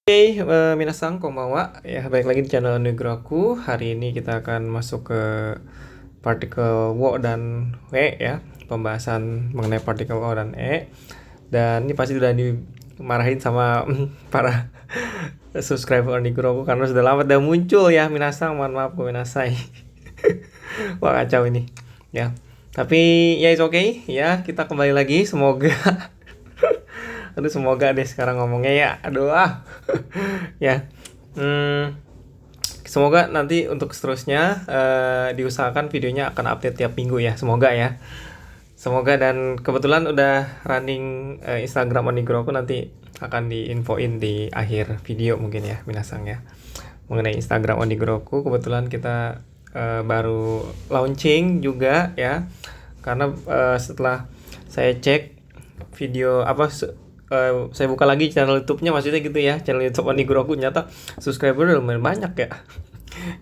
Minasan konbanwa. Ya, balik lagi di channel Nugroku. Hari ini kita akan masuk ke partikel Wo dan E ya. Pembahasan mengenai partikel O dan E. Dan ini pasti udah dimarahin sama para subscriber Nugroku karena sudah lama udah muncul ya. Minasan, mohon maaf minasai. Wah, kacau ini. Ya. Tapi ya it's okay ya, kita kembali lagi, semoga aduh semoga deh sekarang ngomongnya ya. Aduh ya. Semoga nanti untuk seterusnya diusahakan videonya akan update tiap minggu ya. Semoga ya. Semoga, dan kebetulan udah running Instagram Onigroku, nanti akan diinfoin di akhir video mungkin ya minasang ya. Mengenai Instagram Onigroku, kebetulan kita baru launching juga ya. Karena setelah saya cek video saya buka lagi channel YouTube-nya, maksudnya gitu ya, channel YouTube Onigroku, ternyata subscriber udah lumayan banyak ya.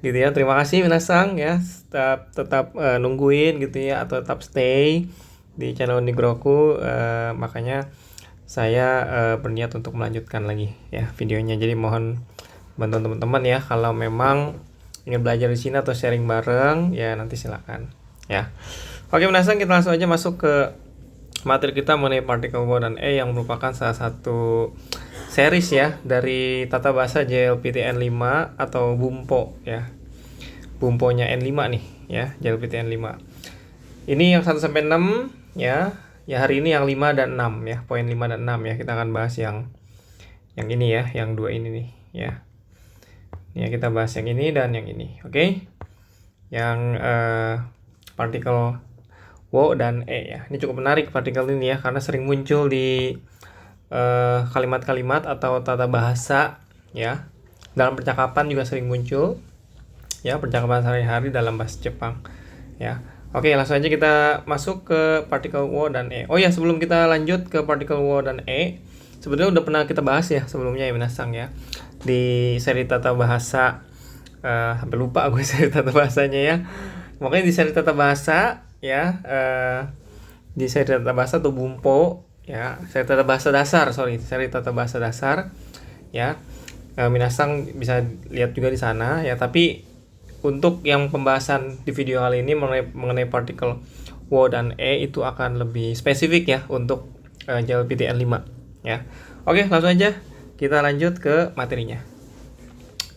Gitu ya. Terima kasih minasang ya, tetap nungguin gitu ya, atau tetap stay di channel Onigroku. Makanya saya berniat untuk melanjutkan lagi ya videonya. Jadi mohon bantuan teman-teman ya, kalau memang ingin belajar di sini atau sharing bareng ya, nanti silakan ya. Oke minasang, kita langsung aja masuk ke materi kita mengenai partikel Wo dan E, yang merupakan salah satu series ya dari tata bahasa JLPT N5 atau Bumpo ya. Bumponya N5 nih ya, JLPT N5. Ini yang 1 sampai 6 ya. Ya, hari ini yang 5 dan 6 ya, poin 5 dan 6 ya. Kita akan bahas yang ini ya, yang dua ini nih ya. Ya, kita bahas yang ini dan yang ini. Oke. Yang partikel Wo dan E ya. Ini cukup menarik partikel ini ya, karena sering muncul di kalimat-kalimat atau tata bahasa ya. Dalam percakapan juga sering muncul ya, percakapan sehari-hari dalam bahasa Jepang ya. Oke, langsung aja kita masuk ke partikel Wo dan E. Oh ya, sebelum kita lanjut ke partikel Wo dan E, sebetulnya udah pernah kita bahas ya sebelumnya ya minasang ya, di seri tata bahasa sampai lupa gue seri tata bahasanya ya. Makanya di seri tata bahasa ya, di seri tata bahasa atau Bumpo ya, seri tata bahasa dasar, seri tata bahasa dasar ya. Minasang bisa lihat juga di sana ya. Tapi untuk yang pembahasan di video kali ini mengenai partikel Wo dan E itu akan lebih spesifik ya untuk JLPT N5 ya. Oke, langsung aja kita lanjut ke materinya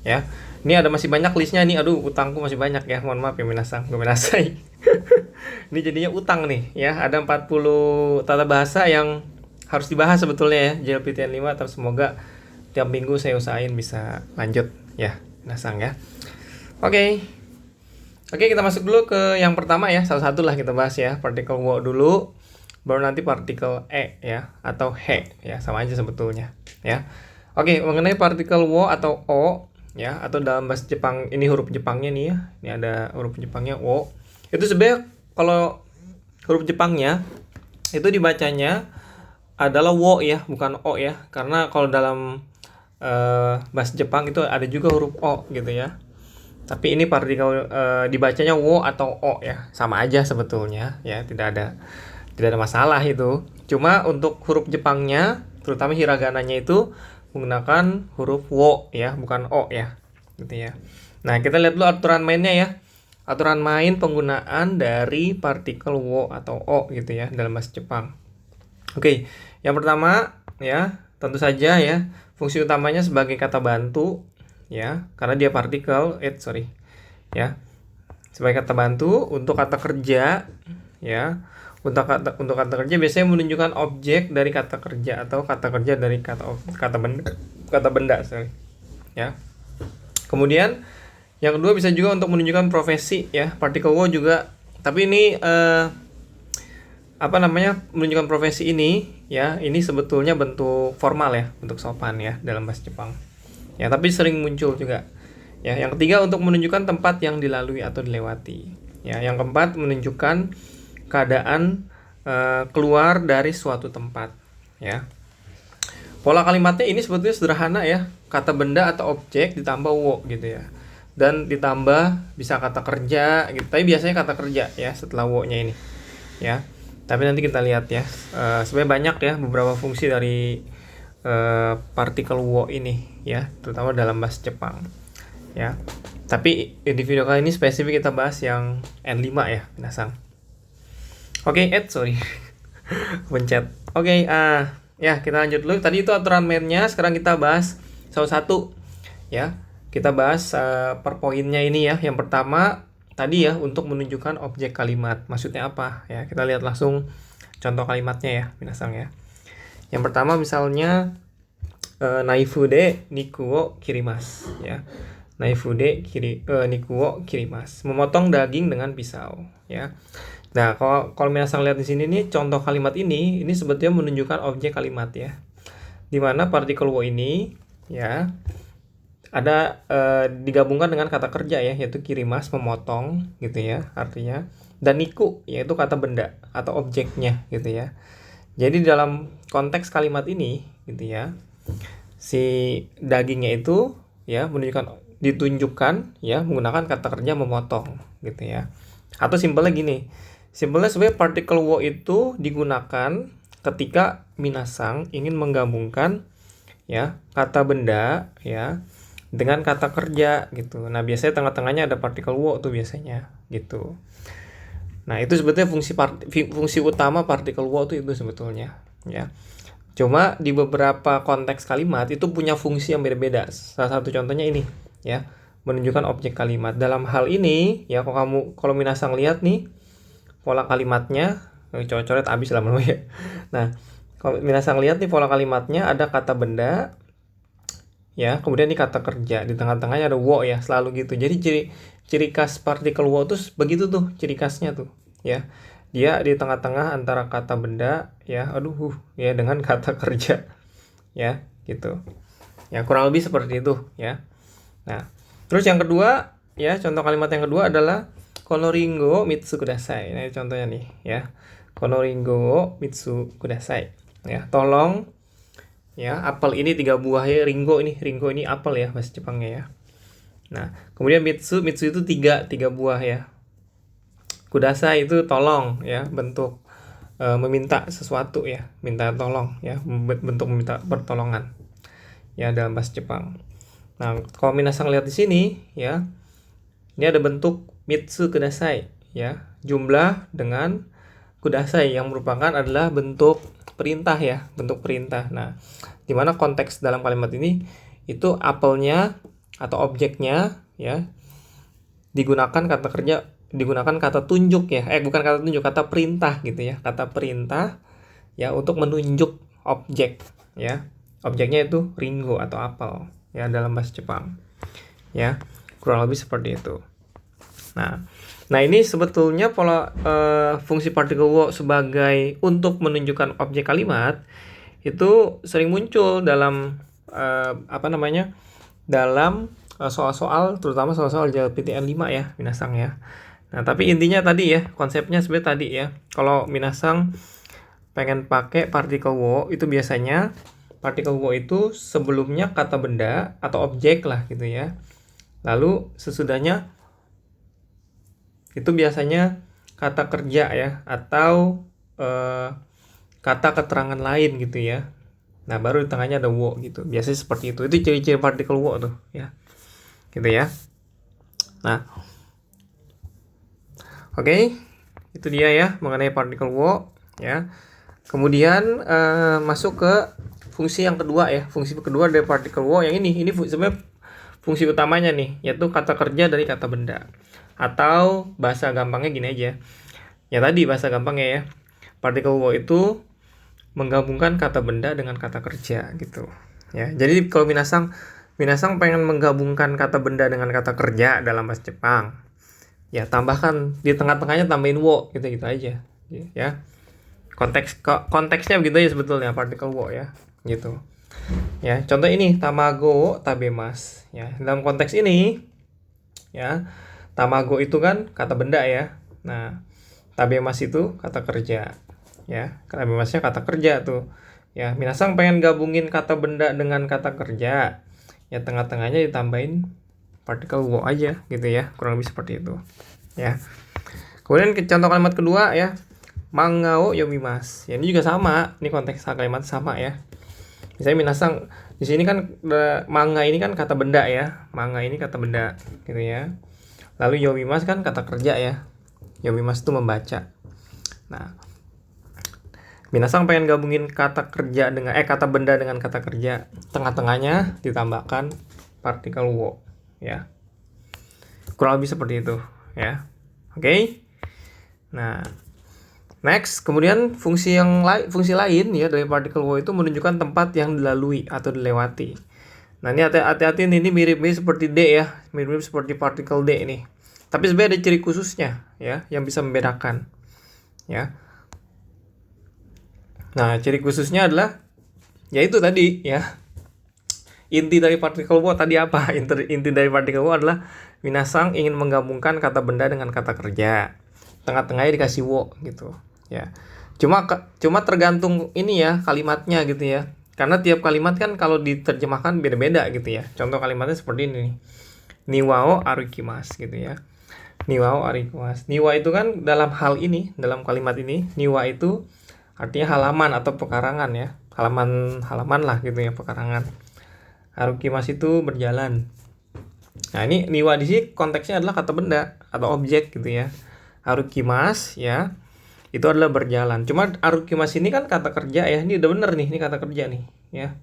ya. Ini ada masih banyak listnya nih. Aduh, utangku masih banyak ya. Mohon maaf ya minasang, gue minasai. Ini jadinya utang nih ya. Ada 40 tata bahasa yang harus dibahas sebetulnya ya, JLPT N5. Terus semoga tiap minggu saya usahain bisa lanjut ya minasang ya. Oke, kita masuk dulu ke yang pertama ya. Satu-satu lah kita bahas ya. Partikel Wo dulu, baru nanti partikel E ya, atau He ya, sama aja sebetulnya ya. Oke, mengenai partikel Wo atau O ya, atau dalam bahasa Jepang ini huruf Jepangnya nih ya. Ini ada huruf Jepangnya Wo. Itu sebenarnya kalau huruf Jepangnya itu dibacanya adalah Wo ya, bukan O ya. Karena kalau dalam bahasa Jepang itu ada juga huruf O gitu ya. Tapi ini partikel dibacanya Wo atau O ya, sama aja sebetulnya ya, tidak ada masalah itu. Cuma untuk huruf Jepangnya, terutama hiragananya itu menggunakan huruf Wo ya, bukan O ya, gitu ya. Nah, kita lihat dulu aturan mainnya ya. Aturan main penggunaan dari partikel Wo atau O gitu ya dalam bahasa Jepang. Oke, yang pertama ya, tentu saja ya, fungsi utamanya sebagai kata bantu ya, karena dia partikel ya, sebagai kata bantu. Untuk kata kerja ya, untuk kata kerja biasanya menunjukkan objek dari kata kerja atau kata kerja dari kata benda ya. Kemudian yang kedua bisa juga untuk menunjukkan profesi ya, partikel Wo juga. Tapi ini menunjukkan profesi ini ya, ini sebetulnya bentuk formal ya, bentuk sopan ya dalam bahasa Jepang ya, tapi sering muncul juga ya. Yang ketiga untuk menunjukkan tempat yang dilalui atau dilewati ya. Yang keempat menunjukkan keadaan keluar dari suatu tempat ya. Pola kalimatnya ini sebetulnya sederhana ya, kata benda atau objek ditambah Wo gitu ya, dan ditambah bisa kata kerja gitu. Tapi biasanya kata kerja ya setelah Wo-nya ini ya. Tapi nanti kita lihat ya, sebenarnya banyak ya beberapa fungsi dari partikel wo ini ya, terutama dalam bahasa Jepang ya. Tapi di video kali ini spesifik kita bahas yang N5 ya, minasang. Oke, sorry. Pencet. Oke, ya kita lanjut dulu. Tadi itu aturan mainnya, sekarang kita bahas satu-satu ya. Kita bahas per poinnya ini ya. Yang pertama tadi ya, untuk menunjukkan objek kalimat. Maksudnya apa ya? Kita lihat langsung contoh kalimatnya ya, minasang ya. Yang pertama misalnya naifu de niku wo kirimasu ya. Naifu de niku wo kirimasu. Memotong daging dengan pisau ya. Nah, kalau minasang lihat di sini nih, contoh kalimat ini sebetulnya menunjukkan objek kalimat ya. Di mana partikel wo ini ya ada digabungkan dengan kata kerja ya, yaitu kirimas, memotong gitu ya artinya, dan niku yaitu kata benda atau objeknya gitu ya. Jadi dalam konteks kalimat ini gitu ya, si dagingnya itu ya ditunjukkan ya menggunakan kata kerja memotong gitu ya. Atau simpelnya gini, simpelnya sebenarnya partikel wo itu digunakan ketika minasang ingin menggabungkan ya kata benda ya dengan kata kerja gitu. Nah, biasanya tengah-tengahnya ada partikel wo tuh biasanya gitu. Nah, itu sebetulnya fungsi utama partikel wo itu sebetulnya ya. Cuma di beberapa konteks kalimat itu punya fungsi yang beda-beda. Salah satu contohnya ini ya, menunjukkan objek kalimat. Dalam hal ini ya, kalau minasang lihat nih pola kalimatnya, coret-coret abis lah ya. Nah, kalau minasang lihat nih pola kalimatnya ada kata benda ya, kemudian ini kata kerja, di tengah-tengahnya ada wo ya, selalu gitu. Jadi ciri khas partikel wo tuh begitu tuh, ciri khasnya tuh ya. Dia di tengah-tengah antara kata benda ya, ya dengan kata kerja ya, gitu. Ya, kurang lebih seperti itu ya. Nah, terus yang kedua ya, contoh kalimat yang kedua adalah konoringo mitsu kudasai. Nah, ini contohnya nih ya. Konoringo mitsu kudasai. Ya, tolong ya, apel ini 3 buah ya, ringo ini apel ya bahasa Jepangnya ya. Nah, kemudian mitsu itu 3 buah ya. Kudasai itu tolong ya, bentuk meminta sesuatu ya, minta tolong ya, bentuk meminta pertolongan ya dalam bahasa Jepang. Nah, kalau minasang lihat di sini ya, ini ada bentuk mitsu kudasai ya, jumlah dengan kudasai yang merupakan adalah bentuk perintah ya, bentuk perintah. Nah, di mana konteks dalam kalimat ini itu apelnya atau objeknya ya digunakan kata tunjuk ya, bukan kata tunjuk, kata perintah gitu ya, kata perintah ya untuk menunjuk objek ya. Objeknya itu ringo atau apel ya dalam bahasa Jepang ya, kurang lebih seperti itu. Nah, ini sebetulnya pola fungsi partikel wo sebagai untuk menunjukkan objek kalimat itu sering muncul dalam dalam soal-soal, terutama soal-soal JLPTN 5 ya, minasang ya. Nah, tapi intinya tadi ya, konsepnya sebenarnya tadi ya. Kalau minasang pengen pakai partikel wo, itu biasanya partikel wo itu sebelumnya kata benda atau objek lah gitu ya. Lalu sesudahnya itu biasanya kata kerja ya, atau kata keterangan lain gitu ya. Nah, baru di tengahnya ada wo gitu. Biasanya seperti itu. Itu ciri-ciri partikel wo tuh ya. Gitu ya. Nah, oke. Itu dia ya mengenai partikel wo ya. Kemudian masuk ke fungsi yang kedua ya. Fungsi kedua dari partikel wo yang ini sebenarnya fungsi utamanya nih, yaitu kata kerja dari kata benda. Atau bahasa gampangnya gini aja. Ya tadi bahasa gampangnya ya. Partikel wo itu menggabungkan kata benda dengan kata kerja gitu. Ya. Jadi kalau minasang pengen menggabungkan kata benda dengan kata kerja dalam bahasa Jepang, ya tambahkan di tengah-tengahnya tambahin wo gitu aja ya. Konteksnya begitu aja sebetulnya partikel wo ya, gitu. Ya, contoh ini tamago tabemas ya. Dalam konteks ini ya, tamago itu kan kata benda ya. Nah, tabemas itu kata kerja ya. Tabemasnya kata kerja tuh. Ya, minasang pengen gabungin kata benda dengan kata kerja. Ya, tengah-tengahnya ditambahin partikel wo aja gitu ya. Kurang lebih seperti itu. Ya. Kemudian contoh kalimat kedua ya. Manga o yomimasu. Ya, ini juga sama. Ini konteks kalimat sama ya. Misalnya minasang di sini kan manga ini kan kata benda ya. Manga ini kata benda gitu ya. Lalu yomimas kan kata kerja ya. Yomimas itu membaca. Nah, minasang pengen gabungin kata kerja dengan kata benda dengan kata kerja. Tengah-tengahnya ditambahkan partikel wo ya. Kurang lebih seperti itu ya. Oke. Nah, next, kemudian fungsi lain ya dari partikel wo itu menunjukkan tempat yang dilalui atau dilewati. Nah, ini hati-hati, ini mirip-mirip seperti D ya, mirip-mirip seperti partikel D ini. Tapi sebenarnya ada ciri khususnya ya yang bisa membedakan ya. Nah, ciri khususnya adalah yaitu tadi ya. Inti dari partikel wo tadi apa? Inti dari partikel wo adalah minasang ingin menggabungkan kata benda dengan kata kerja. Tengah-tengahnya dikasih wo gitu ya. Cuma tergantung ini ya kalimatnya gitu ya. Karena tiap kalimat kan kalau diterjemahkan beda-beda gitu ya. Contoh kalimatnya seperti ini nih. Niwao arikimasu gitu ya. Niwao arikimasu. Niwa itu kan dalam kalimat ini, niwa itu artinya halaman atau pekarangan ya. Halaman lah gitu ya, pekarangan. Arukimasu itu berjalan. Nah, ini niwa di sini konteksnya adalah kata benda atau objek gitu ya. Arukimasu ya. Itu adalah berjalan. Cuma arukimasu ini kan kata kerja ya. Ini udah bener nih, ini kata kerja nih ya.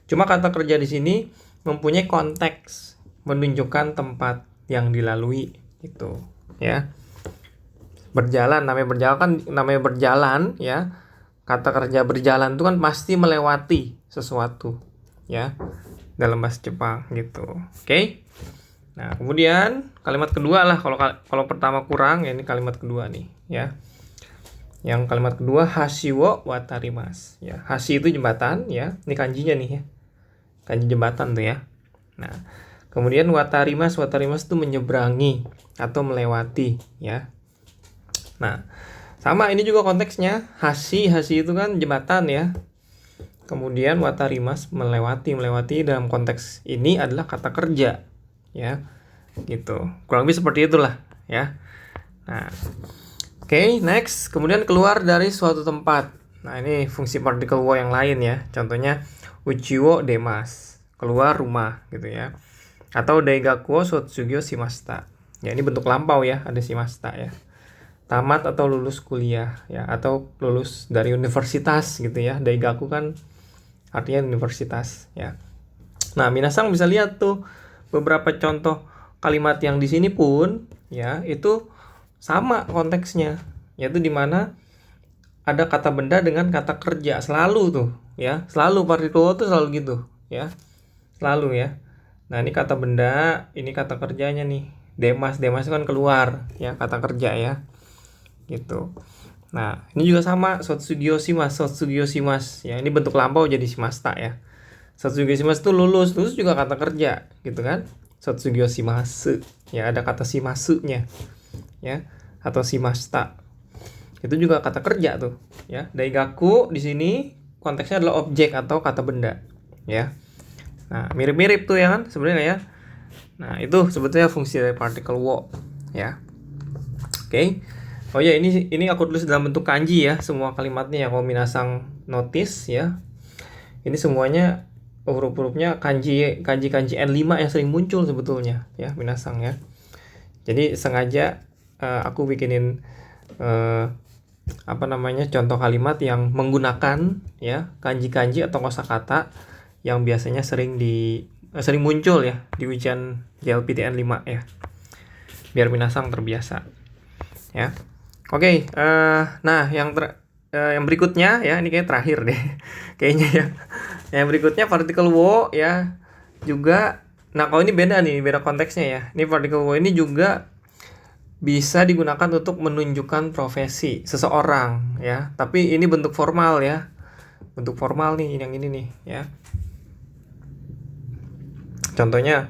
Cuma kata kerja di sini mempunyai konteks menunjukkan tempat yang dilalui gitu ya. Berjalan, namanya berjalan ya. Kata kerja berjalan itu kan pasti melewati sesuatu ya dalam bahasa Jepang gitu. Oke. Nah, kemudian kalimat kedua lah, kalau pertama kurang ya, ini kalimat kedua nih ya. Yang kalimat kedua, hashi wo watarimasu ya. Hashi itu jembatan ya. Ini kanjinya nih ya. Kanji jembatan tuh ya. Nah, kemudian watarimasu itu menyeberangi atau melewati ya. Nah, sama ini juga konteksnya. Hashi itu kan jembatan ya. Kemudian watarimasu melewati dalam konteks ini adalah kata kerja ya. Gitu. Kurang lebih seperti itulah ya. Nah, oke, next. Kemudian keluar dari suatu tempat. Nah, ini fungsi partikel wo yang lain ya. Contohnya uchi wo demasu, keluar rumah gitu ya. Atau daigaku wo sotsugyo shimashita. Ya, ini bentuk lampau ya, ada shimashita ya. Tamat atau lulus kuliah ya, atau lulus dari universitas gitu ya. Daigaku kan artinya universitas ya. Nah, minasang bisa lihat tuh beberapa contoh kalimat yang di sini pun ya, itu sama konteksnya, yaitu dimana ada kata benda dengan kata kerja selalu tuh ya, selalu partikel wo tuh selalu gitu ya, selalu ya. Nah, ini kata benda, ini kata kerjanya nih, demas kan keluar ya, kata kerja ya gitu. Nah, ini juga sama, sotsugyo shimasu ya, ini bentuk lampau jadi shimashita ya. Sotsugyo shimasu tuh lulus juga kata kerja gitu kan, sotsugyo shimasu ya, ada kata shimasunya ya, atau shimashita itu juga kata kerja tuh ya. Daigaku di sini konteksnya adalah objek atau kata benda ya. Nah, mirip-mirip tuh ya kan sebenarnya ya. Nah, itu sebetulnya fungsi dari partikel wo ya. Oke. Oh ya, ini aku tulis dalam bentuk kanji ya, semua kalimatnya ya. Kalau minasang notice ya, ini semuanya huruf-hurufnya kanji N5 yang sering muncul sebetulnya ya, minasang ya. Jadi sengaja aku bikinin contoh kalimat yang menggunakan ya kanji atau kosakata yang biasanya sering muncul ya di ujian JLPTN 5 ya, biar minasang terbiasa ya. Oke, nah yang berikutnya ya, ini kayak terakhir deh kayaknya ya. Yang berikutnya partikel wo ya juga. Nah, kalau ini beda konteksnya ya. Ini partikel wo ini juga bisa digunakan untuk menunjukkan profesi seseorang ya, tapi ini bentuk formal ya. Bentuk formal nih yang ini nih ya. Contohnya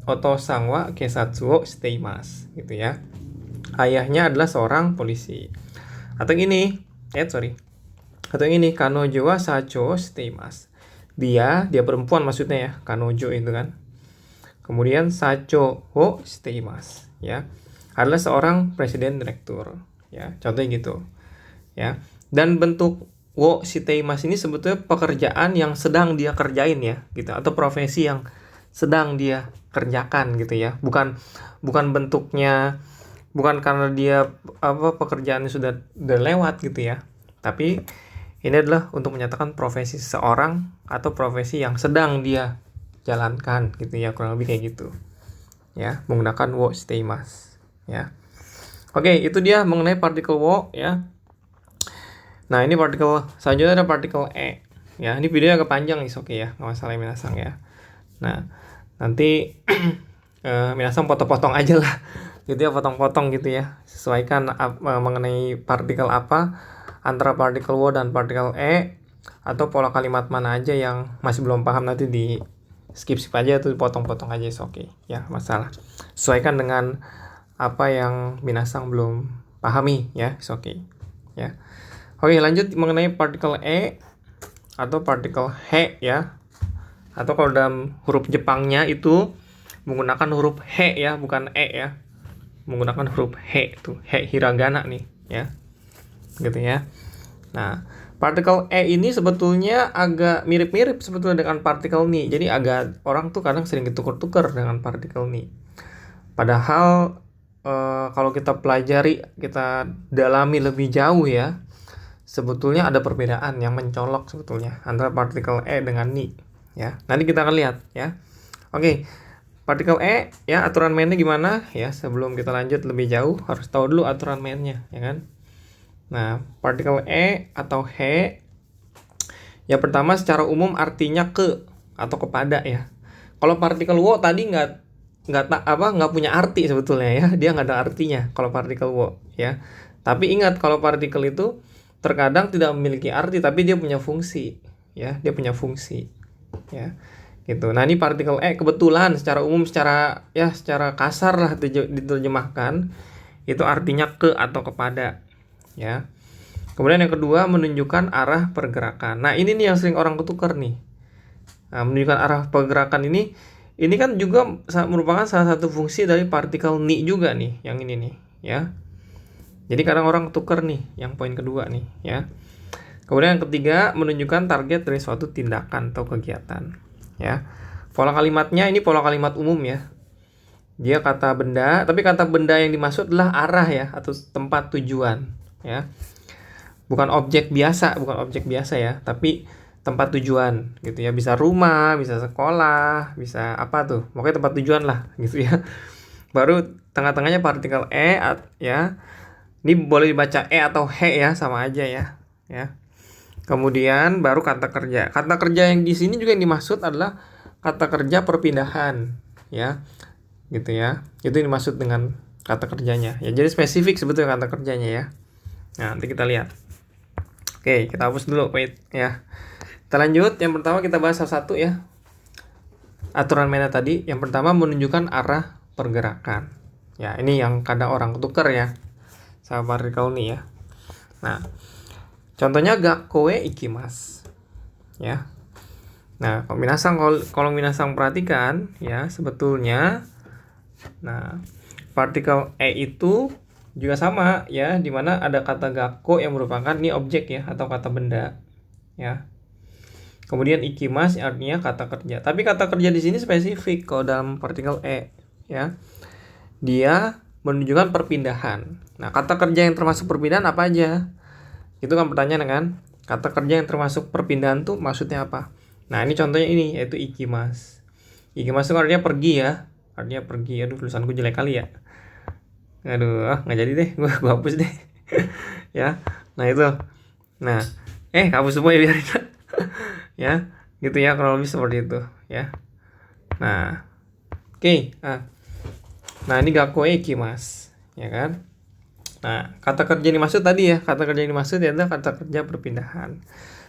oto-san wa kesatsu wo shiteimasu gitu ya. Ayahnya adalah seorang polisi. Atau ini, Atau ini, kanojo wa sacho wo shiteimasu. Dia perempuan maksudnya ya, kanojo itu kan. Kemudian sacho wo shiteimasu ya, adalah seorang presiden direktur ya, contohnya gitu ya. Dan bentuk wo shiteimasu ini sebetulnya pekerjaan yang sedang dia kerjain ya, gitu, atau profesi yang sedang dia kerjakan gitu ya. Bukan bentuknya, bukan karena dia pekerjaannya sudah lewat gitu ya. Tapi ini adalah untuk menyatakan profesi seseorang atau profesi yang sedang dia jalankan gitu ya, kurang lebih kayak gitu. Ya, menggunakan wo shiteimasu ya. Oke, itu dia mengenai partikel wo ya. Nah, ini partikel selanjutnya ada partikel e. Ya, ini videonya agak panjang nih, oke ya, nggak masalah minasang ya. Nah, nanti minasang potong-potong aja lah, gitu ya, potong-potong gitu ya. Sesuaikan mengenai partikel apa antara partikel wo dan partikel e, atau pola kalimat mana aja yang masih belum paham, nanti di skip aja tuh, potong-potong aja, oke ya, masalah. Sesuaikan dengan apa yang minasang belum pahami ya, oke ya. Oke, lanjut mengenai partikel E atau partikel He ya. Atau kalau dalam huruf Jepangnya itu menggunakan huruf He ya, bukan E ya. Menggunakan huruf He tuh, He hiragana nih ya. Gitu ya. Nah, partikel E ini sebetulnya agak mirip-mirip sebetulnya dengan partikel Ni. Jadi agak, orang tuh kadang sering ditukar-tukar dengan partikel Ni. Padahal kalau kita pelajari, kita dalami lebih jauh ya, sebetulnya ada perbedaan yang mencolok sebetulnya antara partikel E dengan Ni ya. Nanti kita akan lihat ya. Oke, partikel E ya, aturan mainnya gimana ya. Sebelum kita lanjut lebih jauh, harus tahu dulu aturan mainnya ya kan. Nah, partikel E atau He ya, pertama secara umum artinya ke atau kepada ya. Kalau partikel wo tadi nggak punya arti sebetulnya ya, dia nggak ada artinya kalau partikel wo ya. Tapi ingat, kalau partikel itu terkadang tidak memiliki arti, tapi dia punya fungsi ya, dia punya fungsi ya, gitu. Nah, ini partikel E kebetulan secara umum, secara kasar lah diterjemahkan, itu artinya ke atau kepada ya. Kemudian yang kedua, menunjukkan arah pergerakan. Nah, ini nih yang sering orang ketukar nih. Nah, menunjukkan arah pergerakan ini kan juga merupakan salah satu fungsi dari partikel ni juga nih, yang ini nih ya. Jadi kadang orang tukar nih, yang poin kedua nih ya. Kemudian yang ketiga, menunjukkan target dari suatu tindakan atau kegiatan ya. Pola kalimatnya ini pola kalimat umum ya. Dia kata benda, tapi kata benda yang dimaksud adalah arah ya, atau tempat tujuan ya. Bukan objek biasa ya, tapi tempat tujuan gitu ya. Bisa rumah, bisa sekolah, bisa apa tuh, pokoknya tempat tujuan lah gitu ya. Baru tengah-tengahnya partikel E ya. Ini boleh dibaca E atau He ya, sama aja ya. Kemudian baru kata kerja. Kata kerja yang di sini juga yang dimaksud adalah kata kerja perpindahan ya. Gitu ya. Itu yang dimaksud dengan kata kerjanya. Ya, jadi spesifik sebetulnya kata kerjanya ya. Nah, nanti kita lihat. Oke, kita hapus dulu wait ya. Kita lanjut. Yang pertama kita bahas satu-satu ya. Aturan mainnya tadi. Yang pertama, menunjukkan arah pergerakan. Ya, ini yang kadang orang tukar ya sama partikel ni ya. Nah, contohnya gakkoe ikimasu ya. Nah, kalau minasang perhatikan ya, sebetulnya nah, partikel E itu juga sama ya, dimana ada kata gakko yang merupakan ini objek ya, atau kata benda ya. Kemudian ikimasu artinya kata kerja. Tapi kata kerja di sini spesifik kalau dalam partikel E ya. Dia menunjukkan perpindahan. Nah, kata kerja yang termasuk perpindahan apa aja? Itu kan pertanyaan kan? Kata kerja yang termasuk perpindahan tuh maksudnya apa? Nah, ini contohnya ini, yaitu ikimasu. Ikimasu itu artinya pergi ya. Artinya pergi. Aduh, tulisanku jelek kali ya. Aduh, nggak jadi deh. Gua hapus deh. Ya. Nah, itu. Nah, hapus semua ya, biarin. Ya, gitu ya, kurang lebih seperti itu ya. Nah, oke. Nah, ini gakkoe ikimasu, ya kan? Nah, kata kerja yang dimaksud tadi ya, kata kerja yang dimaksud adalah kata kerja perpindahan.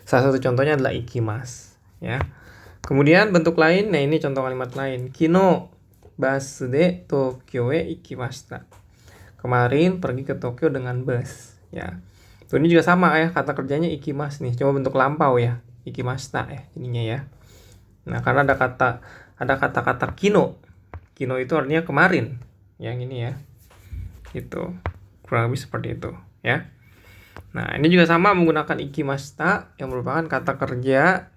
Salah satu contohnya adalah ikimasu, ya. Kemudian bentuk lain, nah ini contoh kalimat lain. Kino basu de Tokyo e ikimashita. Kemarin pergi ke Tokyo dengan bus, ya. Tuh, ini juga sama ya, kata kerjanya ikimasu nih, coba bentuk lampau ya, ikimashita ya ininya ya. Nah, karena ada kata-kata kino. Kino itu artinya kemarin. Yang ini ya. Itu kurang lebih seperti itu ya. Nah, ini juga sama menggunakan ikimashita yang merupakan kata kerja,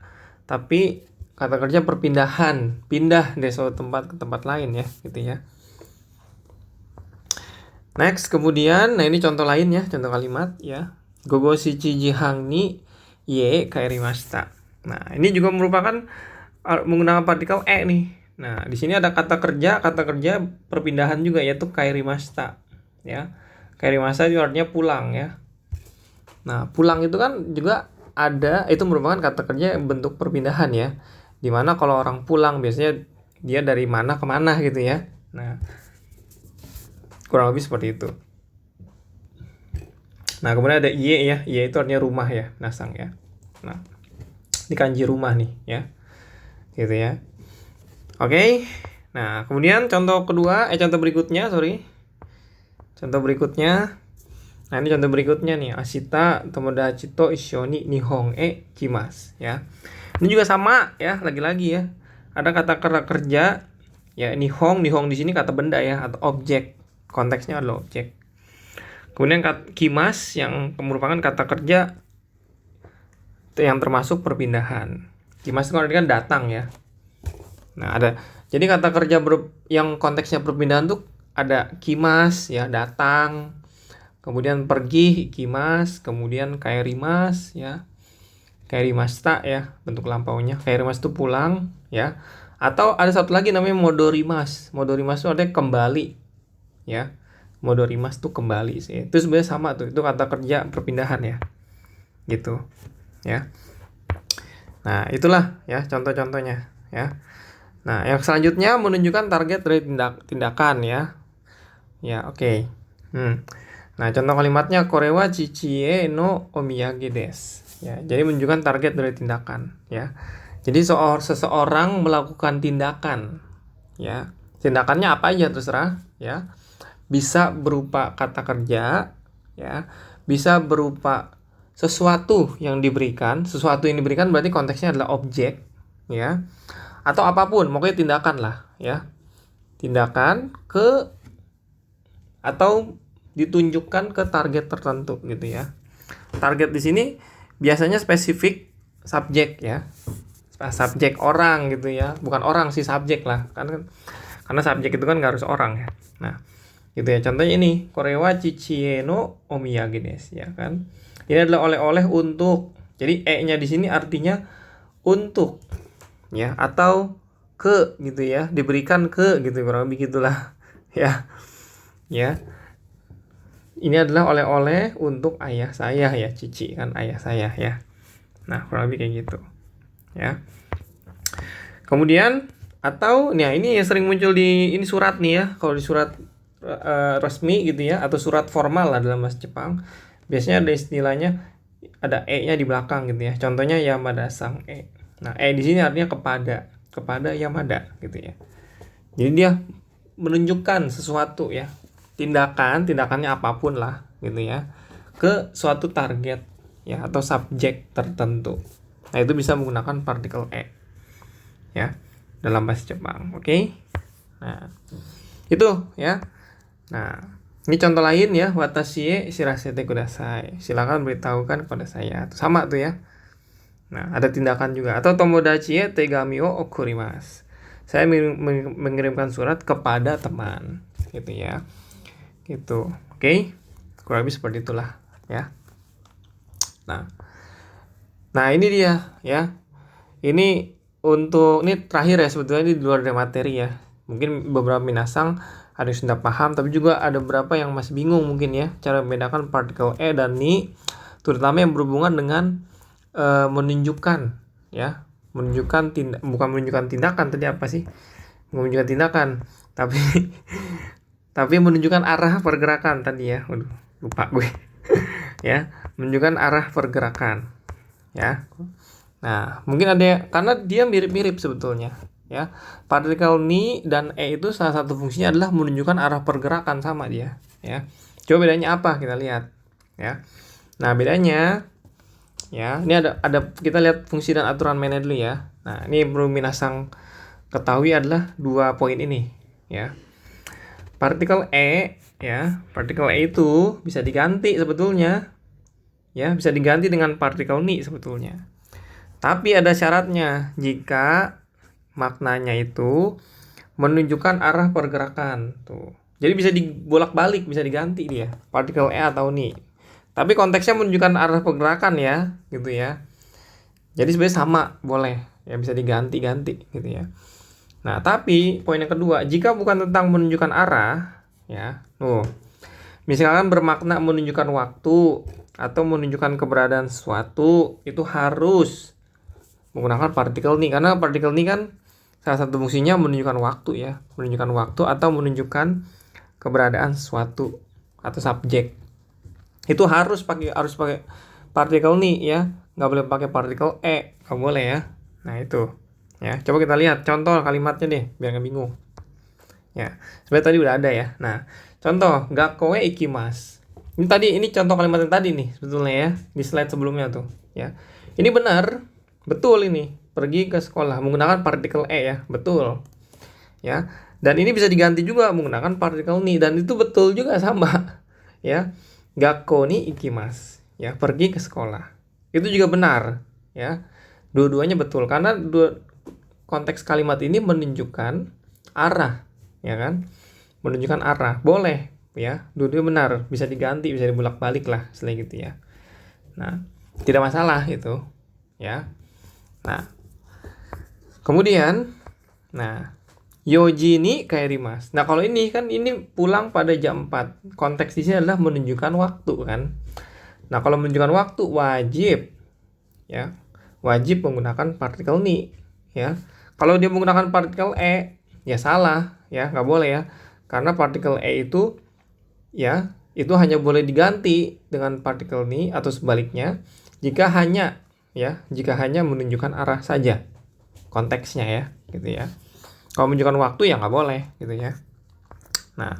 tapi kata kerja perpindahan, pindah dari suatu tempat ke tempat lain ya, gitu ya. Next, kemudian, nah ini contoh lain ya, contoh kalimat ya. Gogo shichi jihang ni ye kairimashita. Nah, ini juga merupakan menggunakan partikel e nih. Nah, di sini ada kata kerja perpindahan juga, yaitu kairimashita ya. Kairimashita itu artinya pulang ya. Nah, pulang itu kan juga itu merupakan kata kerja yang bentuk perpindahan ya. Dimana kalau orang pulang biasanya dia dari mana ke mana gitu ya. Nah, kurang lebih seperti itu. Nah, kemudian ada iye ya. Iye itu artinya rumah ya, nasang ya. Nah, di kanji rumah nih ya. Gitu ya. Oke. Nah, kemudian contoh berikutnya. Contoh berikutnya. Nah, ini contoh berikutnya nih. Ashita tomodachi to issho ni nihon e kimasu ya. Ini juga sama ya, lagi-lagi ya. Ada kata kerja ya, nihon di sini kata benda ya atau objek. Konteksnya adalah objek. Kemudian kimasu yang merupakan kata kerja yang termasuk perpindahan. Kimasu kan datang ya. Nah, jadi kata kerja yang konteksnya perpindahan tuh ada kimas ya, datang. Kemudian pergi, ikimas, kemudian kairimas ya. Kairimashita ya, bentuk lampaunya. Kairimas itu pulang ya. Atau ada satu lagi namanya modorimas. Modorimas itu artinya kembali ya. Modorimas itu kembali sih. Itu sebenarnya sama tuh. Itu kata kerja perpindahan ya. Gitu. Ya. Nah, itulah ya contoh-contohnya ya. Nah, yang selanjutnya menunjukkan target dari tindakan ya. Ya, oke. Nah, contoh kalimatnya kore wa chichie no omiyage desu. Ya, jadi menunjukkan target dari tindakan ya. Jadi seseorang melakukan tindakan ya. Tindakannya apa aja terserah ya. Bisa berupa kata kerja ya. Bisa berupa sesuatu yang diberikan. Sesuatu yang diberikan berarti konteksnya adalah objek ya. Atau apapun, pokoknya tindakan lah ya. Tindakan atau ditunjukkan ke target tertentu gitu ya. Target di sini biasanya spesifik subjek ya. Subjek orang gitu ya. Bukan orang sih, subjek lah. Karena subjek itu kan nggak harus orang ya. Nah, gitu ya. Contohnya ini, korewa chichie no omiyage desu ya kan. Ini adalah oleh-oleh untuk. Jadi e-nya di sini artinya untuk ya, atau ke gitu ya, diberikan ke gitu, kurang lebih gitulah ya. Ya. Ini adalah oleh-oleh untuk ayah saya ya, cici kan ayah saya ya. Nah, kurang lebih kayak gitu. Ya. Kemudian atau ini yang sering muncul di ini surat nih ya. Kalau di surat resmi gitu ya, atau surat formal lah dalam bahasa Jepang, biasanya ada istilahnya ada e-nya di belakang gitu ya. Contohnya Yamada sang e. Nah, di sini artinya kepada Yamada gitu ya. Jadi dia menunjukkan sesuatu ya. Tindakannya apapun lah gitu ya, ke suatu target ya atau subjek tertentu. Nah, itu bisa menggunakan partikel e ya dalam bahasa Jepang. Oke. Nah, itu ya. Nah, ini contoh lain ya, watashi e shirasete kudasai. Silakan beritahukan kepada saya. Sama tuh ya. Nah, ada tindakan juga. Atau tomodachi e tegami o okurimasu. Saya mengirimkan surat kepada teman gitu ya. Gitu. Oke. Kurang lebih seperti itulah ya. Nah, ini dia ya. Ini terakhir ya, sebetulnya di luar dari materi ya. Mungkin beberapa minasang ada yang sudah paham, tapi juga ada beberapa yang masih bingung mungkin ya cara membedakan partikel e dan ni, terutama yang berhubungan dengan menunjukkan ya. Bukan menunjukkan tindakan, tadi apa sih? Menunjukkan tindakan, tapi menunjukkan arah pergerakan tadi ya. Waduh, lupa gue. Ya, menunjukkan arah pergerakan. Ya. Nah, mungkin ada karena dia mirip-mirip sebetulnya, ya. Partikel ni dan e itu salah satu fungsinya adalah menunjukkan arah pergerakan, sama dia, ya. Coba bedanya apa? Kita lihat, ya. Nah, bedanya ya, ini ada kita lihat fungsi dan aturan mainnya dulu ya. Nah, ini perlu minasang ketahui adalah dua poin ini, ya. Partikel E ya, partikel E itu bisa diganti sebetulnya ya, bisa diganti dengan partikel ni sebetulnya. Tapi ada syaratnya, jika maknanya itu menunjukkan arah pergerakan tuh. Jadi bisa dibolak-balik, bisa diganti dia, partikel e atau ni. Tapi konteksnya menunjukkan arah pergerakan ya, gitu ya. Jadi sebenarnya sama, boleh ya, bisa diganti-ganti gitu ya. Nah, tapi poin yang kedua, jika bukan tentang menunjukkan arah, ya, misalkan bermakna menunjukkan waktu atau menunjukkan keberadaan sesuatu, itu harus menggunakan partikel ni, karena partikel ni kan salah satu fungsinya menunjukkan waktu ya, menunjukkan waktu atau menunjukkan keberadaan sesuatu atau subjek. Itu harus pakai partikel ni ya, nggak boleh pakai partikel e, nggak boleh ya. Nah itu. Ya, coba kita lihat contoh kalimatnya deh, biar nggak bingung. Ya, sebenarnya tadi udah ada ya. Nah, contoh gakkoe ikimasu. Ini contoh kalimat yang tadi nih sebetulnya ya, di slide sebelumnya tuh. Ya, ini benar, betul ini. Pergi ke sekolah menggunakan partikel e ya, betul. Ya, dan ini bisa diganti juga menggunakan partikel ni, dan itu betul juga sama. Ya, gakko ni ikimasu. Ya, pergi ke sekolah. Itu juga benar. Ya, dua-duanya betul karena konteks kalimat ini menunjukkan arah, ya kan? Menunjukkan arah, boleh, ya. Dua-duanya benar, bisa diganti, bisa dibolak-balik lah, selain gitu ya. Nah, tidak masalah itu, ya. Nah, kemudian, yoji ni kaerimasu. Nah, kalau ini kan ini pulang pada jam 4. Konteks di sini adalah menunjukkan waktu kan. Nah, kalau menunjukkan waktu wajib, ya, wajib menggunakan partikel ni, ya. Kalau dia menggunakan partikel e, ya salah, ya, nggak boleh ya. Karena partikel e itu, ya, itu hanya boleh diganti dengan partikel ni atau sebaliknya jika hanya menunjukkan arah saja, konteksnya ya, gitu ya. Kalau menunjukkan waktu ya nggak boleh, gitu ya. Nah,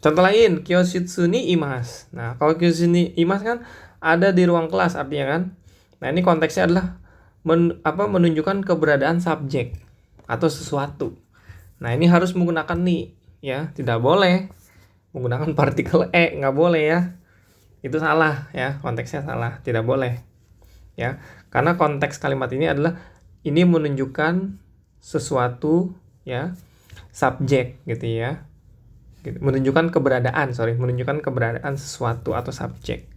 contoh lain, kyoshitsu ni imasu. Nah, kalau kyoshitsu ni imasu kan ada di ruang kelas artinya kan. Nah, ini konteksnya adalah menunjukkan keberadaan subjek atau sesuatu. Nah, ini harus menggunakan ni, ya, tidak boleh menggunakan partikel e, nggak boleh ya. Itu salah ya, konteksnya salah, tidak boleh. Ya, karena konteks kalimat ini adalah ini menunjukkan sesuatu ya, subjek gitu ya. Menunjukkan keberadaan sesuatu atau subjek.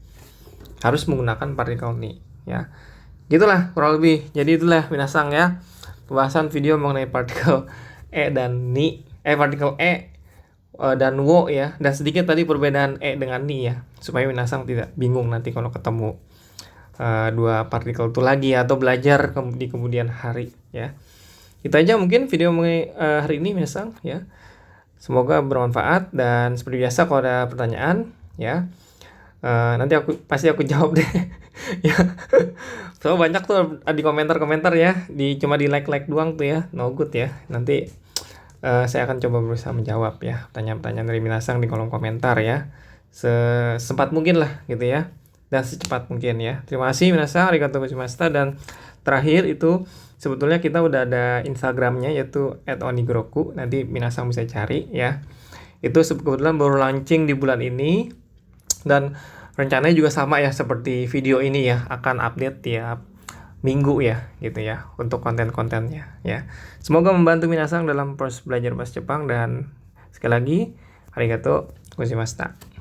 Harus menggunakan partikel ni, ya. Gitulah kurang lebih. Jadi itulah minasang ya, pembahasan video mengenai partikel e dan ni, partikel e dan wo ya, dan sedikit tadi perbedaan e dengan ni ya, supaya minasang tidak bingung nanti kalau ketemu dua partikel itu lagi ya, atau belajar di kemudian hari ya. Itu aja mungkin video mengenai hari ini minasang ya. Semoga bermanfaat, dan seperti biasa kalau ada pertanyaan ya, nanti pasti aku jawab deh. Ya. So banyak tuh di komentar-komentar ya, cuma di like doang tuh ya, no good ya. Nanti saya akan coba berusaha menjawab ya pertanyaan-pertanyaan dari minasang di kolom komentar ya, secepat mungkin lah gitu ya, dan secepat mungkin ya. Terima kasih minasang, arigatou gozaimashita. Dan terakhir itu sebetulnya kita udah ada Instagramnya, yaitu @onigroku. Nanti minasang bisa cari ya. Itu kebetulan baru launching di bulan ini, dan rencananya juga sama ya seperti video ini ya, akan update tiap minggu ya gitu ya untuk konten-kontennya ya. Semoga membantu minasang dalam proses belajar bahasa Jepang, dan sekali lagi arigatou gozaimashita.